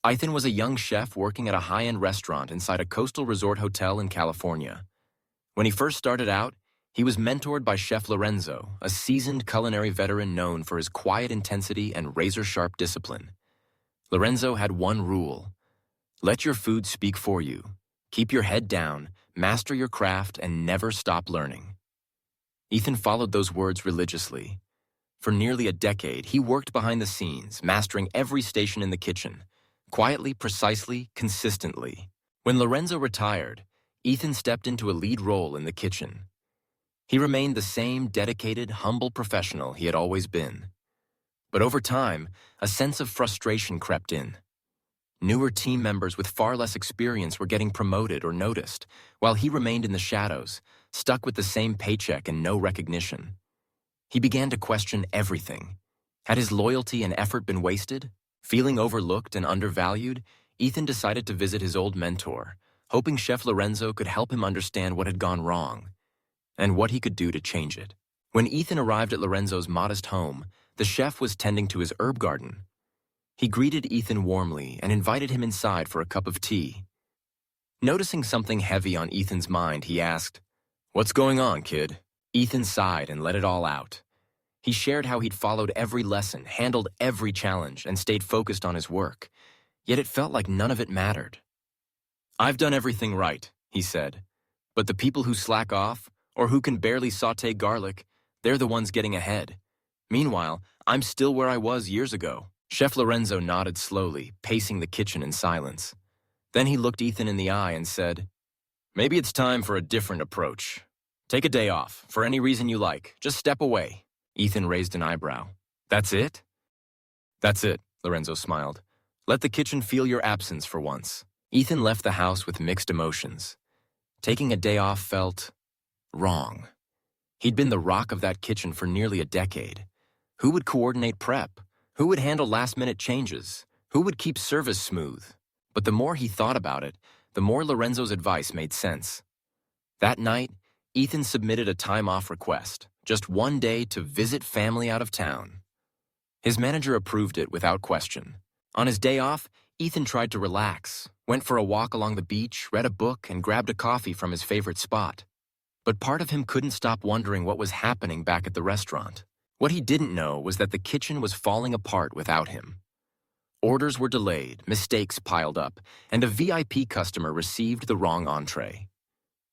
Ethan was a young chef working at a high-end restaurant inside a coastal resort hotel in California. When he first started out, he was mentored by Chef Lorenzo, a seasoned culinary veteran known for his quiet intensity and razor-sharp discipline. Lorenzo had one rule: let your food speak for you. Keep your head down, master your craft, and never stop learning. Ethan followed those words religiously. For nearly a decade, he worked behind the scenes, mastering every station in the kitchen, quietly, precisely, consistently. When Lorenzo retired, Ethan stepped into a lead role in the kitchen. He remained the same dedicated, humble professional he had always been. But over time, a sense of frustration crept in. Newer team members with far less experience were getting promoted or noticed, while he remained in the shadows, stuck with the same paycheck and no recognition. He began to question everything. Had his loyalty and effort been wasted? Feeling overlooked and undervalued, Ethan decided to visit his old mentor, hoping Chef Lorenzo could help him understand what had gone wrong and what he could do to change it. When Ethan arrived at Lorenzo's modest home, the chef was tending to his herb garden. He greeted Ethan warmly and invited him inside for a cup of tea. Noticing something heavy on Ethan's mind, he asked, "What's going on, kid?" Ethan sighed and let it all out. He shared how he'd followed every lesson, handled every challenge, and stayed focused on his work. Yet it felt like none of it mattered. "I've done everything right," he said. "But the people who slack off, or who can barely saute garlic, they're the ones getting ahead. Meanwhile, I'm still where I was years ago." Chef Lorenzo nodded slowly, pacing the kitchen in silence. Then he looked Ethan in the eye and said, "Maybe it's time for a different approach. Take a day off, for any reason you like. Just step away." Ethan raised an eyebrow. "That's it?" "That's it," Lorenzo smiled. "Let the kitchen feel your absence for once." Ethan left the house with mixed emotions. Taking a day off felt wrong. He'd been the rock of that kitchen for nearly a decade. Who would coordinate prep? Who would handle last-minute changes? Who would keep service smooth? But the more he thought about it, the more Lorenzo's advice made sense. That night, Ethan submitted a time-off request, just one day to visit family out of town. His manager approved it without question. On his day off, Ethan tried to relax, went for a walk along the beach, read a book, and grabbed a coffee from his favorite spot. But part of him couldn't stop wondering what was happening back at the restaurant. What he didn't know was that the kitchen was falling apart without him. Orders were delayed, mistakes piled up, and a VIP customer received the wrong entree.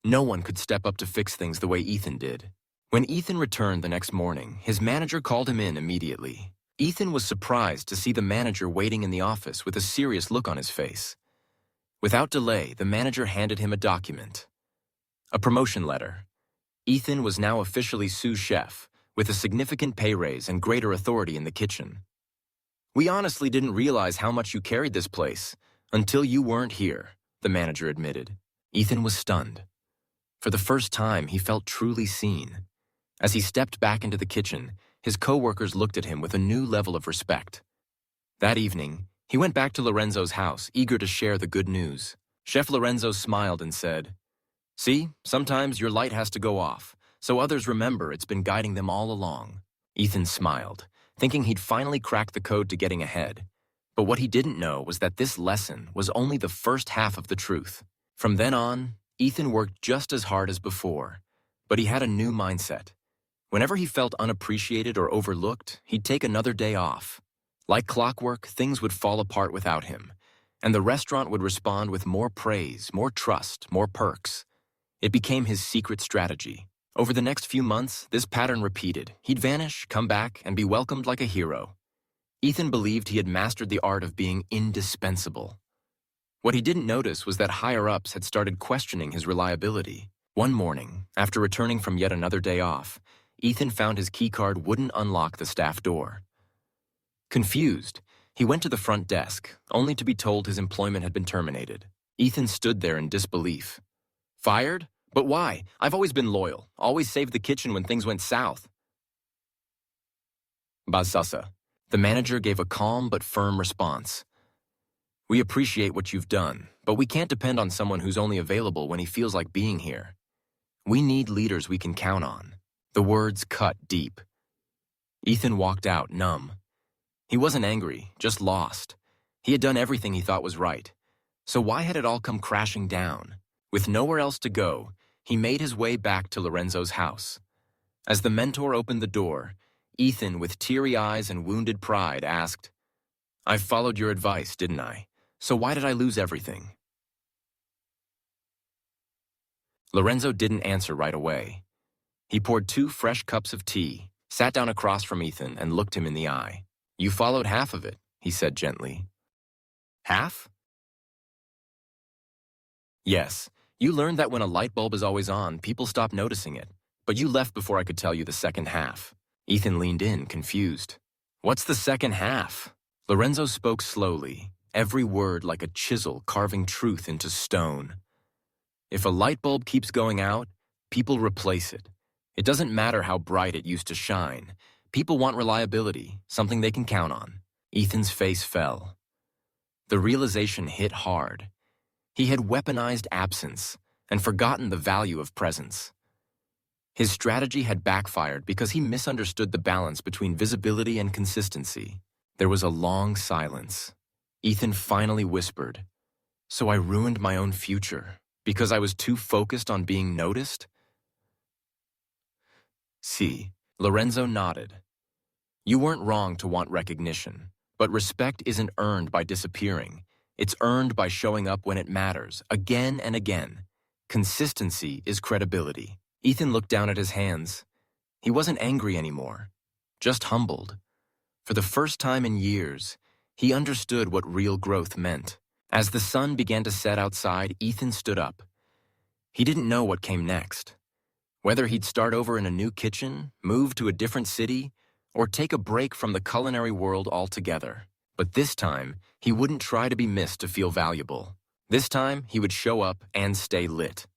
No one could step up to fix things the way Ethan did. When Ethan returned the next morning, his manager called him in immediately. Ethan was surprised to see the manager waiting in the office with a serious look on his face. Without delay, the manager handed him a document. A promotion letter. Ethan was now officially sous chef, with a significant pay raise and greater authority in the kitchen. "We honestly didn't realize how much you carried this place until you weren't here," the manager admitted. Ethan was stunned. For the first time, he felt truly seen. As he stepped back into the kitchen, his co-workers looked at him with a new level of respect. That evening, he went back to Lorenzo's house, eager to share the good news. Chef Lorenzo smiled and said, "See, sometimes your light has to go off, so others remember it's been guiding them all along." Ethan smiled, thinking he'd finally cracked the code to getting ahead. But what he didn't know was that this lesson was only the first half of the truth. From then on, Ethan worked just as hard as before, but he had a new mindset. Whenever he felt unappreciated or overlooked, he'd take another day off. Like clockwork, things would fall apart without him, and the restaurant would respond with more praise, more trust, more perks. It became his secret strategy. Over the next few months, this pattern repeated. He'd vanish, come back, and be welcomed like a hero. Ethan believed he had mastered the art of being indispensable. What he didn't notice was that higher-ups had started questioning his reliability. One morning, after returning from yet another day off, Ethan found his keycard wouldn't unlock the staff door. Confused, he went to the front desk, only to be told his employment had been terminated. Ethan stood there in disbelief. "Fired? But why? I've always been loyal, always saved the kitchen when things went south." "Bazasa." The manager gave a calm but firm response. "We appreciate what you've done, but we can't depend on someone who's only available when he feels like being here. We need leaders we can count on." The words cut deep. Ethan walked out, numb. He wasn't angry, just lost. He had done everything he thought was right. So why had it all come crashing down? With nowhere else to go, he made his way back to Lorenzo's house. As the mentor opened the door, Ethan, with teary eyes and wounded pride, asked, "I followed your advice, didn't I? So why did I lose everything?" Lorenzo didn't answer right away. He poured 2 fresh cups of tea, sat down across from Ethan, and looked him in the eye. "You followed half of it," he said gently. "Half?" "Yes. You learned that when a light bulb is always on, people stop noticing it. But you left before I could tell you the second half." Ethan leaned in, confused. "What's the second half?" Lorenzo spoke slowly, every word like a chisel carving truth into stone. "If a light bulb keeps going out, people replace it. It doesn't matter how bright it used to shine. People want reliability, something they can count on." Ethan's face fell. The realization hit hard. He had weaponized absence and forgotten the value of presence. His strategy had backfired because he misunderstood the balance between visibility and consistency. There was a long silence. Ethan finally whispered, "So I ruined my own future because I was too focused on being noticed?" "See," Lorenzo nodded. "You weren't wrong to want recognition, but respect isn't earned by disappearing. It's earned by showing up when it matters, again and again. Consistency is credibility." Ethan looked down at his hands. He wasn't angry anymore, just humbled. For the first time in years, he understood what real growth meant. As the sun began to set outside, Ethan stood up. He didn't know what came next. Whether he'd start over in a new kitchen, move to a different city, or take a break from the culinary world altogether. But this time, he wouldn't try to be missed to feel valuable. This time, he would show up and stay lit.